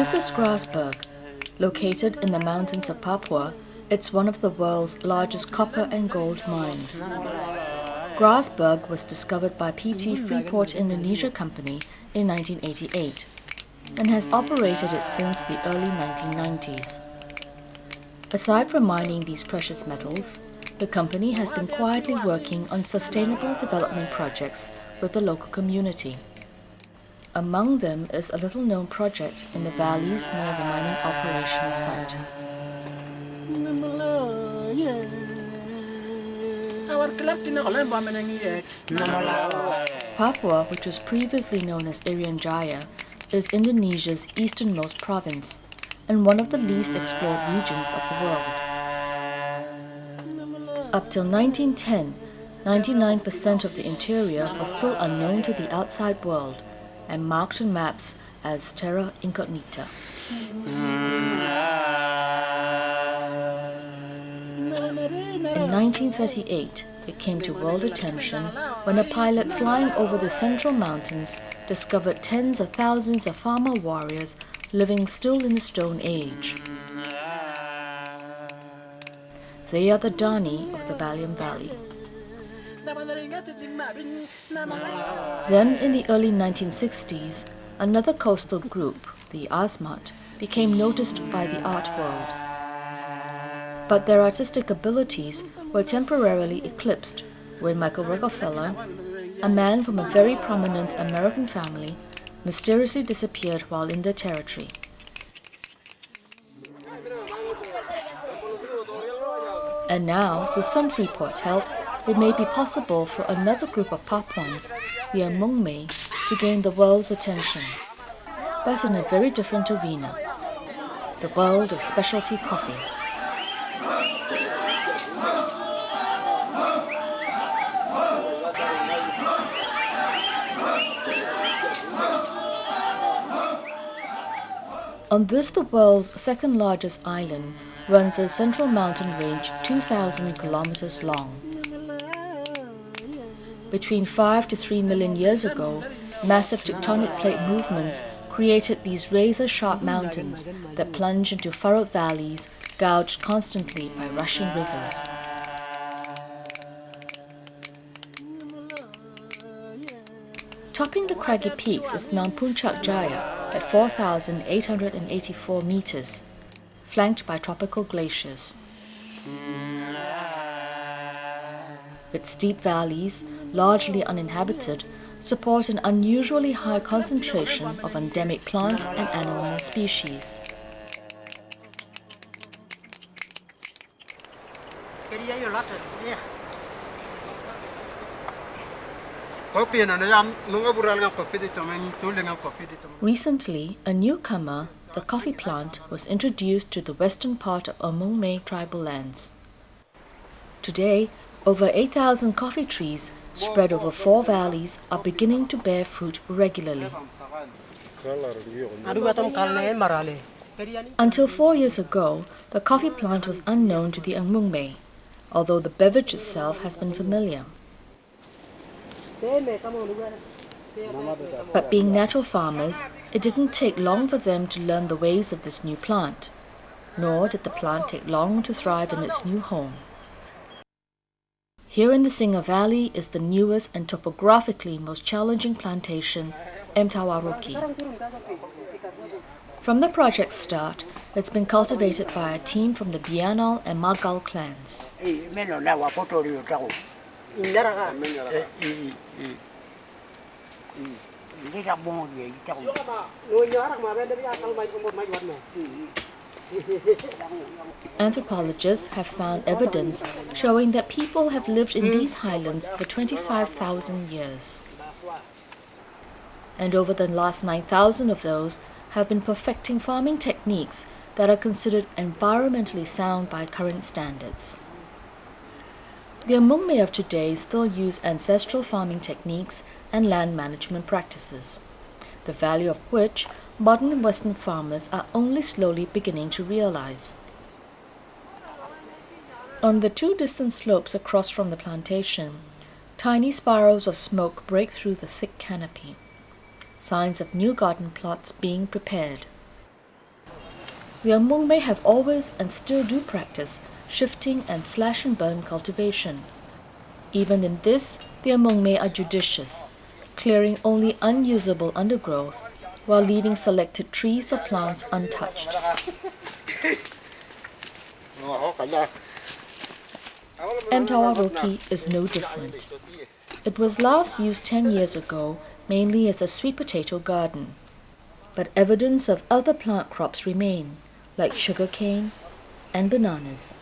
This is Grasberg. Located in the mountains of Papua, it's one of the world's largest copper and gold mines. Grasberg was discovered by PT Freeport Indonesia Company in 1988 and has operated it since the early 1990s. Aside from mining these precious metals, the company has been quietly working on sustainable development projects with the local community. Among them is a little-known project in the valleys near the mining operations site. Papua, which was previously known as Irian Jaya, is Indonesia's easternmost province and one of the least explored regions of the world. Up till 1910, 99% of the interior was still unknown to the outside world and marked on maps as terra incognita. In 1938, it came to world attention when a pilot flying over the central mountains discovered tens of thousands of farmer warriors living still in the Stone Age. They are the Dani of the Baliam Valley. Then, in the early 1960s, another coastal group, the Asmat, became noticed by the art world. But their artistic abilities were temporarily eclipsed when Michael Rockefeller, a man from a very prominent American family, mysteriously disappeared while in their territory. And now, with some Freeport's help, it may be possible for another group of Papuans, the Amungme, to gain the world's attention, but in a very different arena, the world of specialty coffee. On this, the world's second largest island, runs a central mountain range 2,000 kilometers long. Between 5 to 3 million years ago, massive tectonic plate movements created these razor-sharp mountains that plunge into furrowed valleys gouged constantly by rushing rivers. Topping the craggy peaks is Mount Puncak Jaya at 4,884 meters, flanked by tropical glaciers. Its steep valleys, largely uninhabited, support an unusually high concentration of endemic plant and animal species. Recently, a newcomer, the coffee plant, was introduced to the western part of Amungme tribal lands. Today, over 8,000 coffee trees spread over 4 valleys are beginning to bear fruit regularly. Until 4 years ago, the coffee plant was unknown to the Amungme, although the beverage itself has been familiar. But being natural farmers, it didn't take long for them to learn the ways of this new plant, nor did the plant take long to thrive in its new home. Here in the Singa Valley is the newest and topographically most challenging plantation, Mtawaroki. From the project's start, it's been cultivated by a team from the Bianal and Magal clans. Anthropologists have found evidence showing that people have lived in these highlands for 25,000 years. And over the last 9,000 of those have been perfecting farming techniques that are considered environmentally sound by current standards. The Amungme of today still use ancestral farming techniques and land management practices, the value of which modern Western farmers are only slowly beginning to realize. On the 2 distant slopes across from the plantation, tiny spirals of smoke break through the thick canopy, signs of new garden plots being prepared. The Amungme have always and still do practice shifting and slash and burn cultivation. Even in this, the Amungme are judicious, clearing only unusable undergrowth while leaving selected trees or plants untouched. Mtawa is no different. It was last used 10 years ago mainly as a sweet potato garden, but evidence of other plant crops remain, like sugarcane and bananas.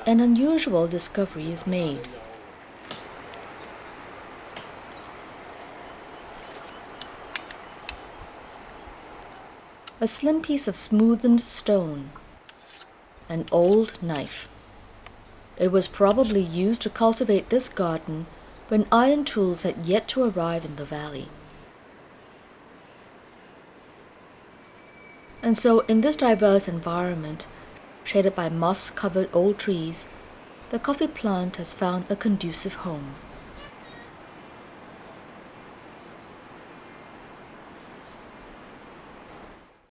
An unusual discovery is made. A slim piece of smoothened stone, an old knife. It was probably used to cultivate this garden when iron tools had yet to arrive in the valley. And so, in this diverse environment, shaded by moss-covered old trees, the coffee plant has found a conducive home.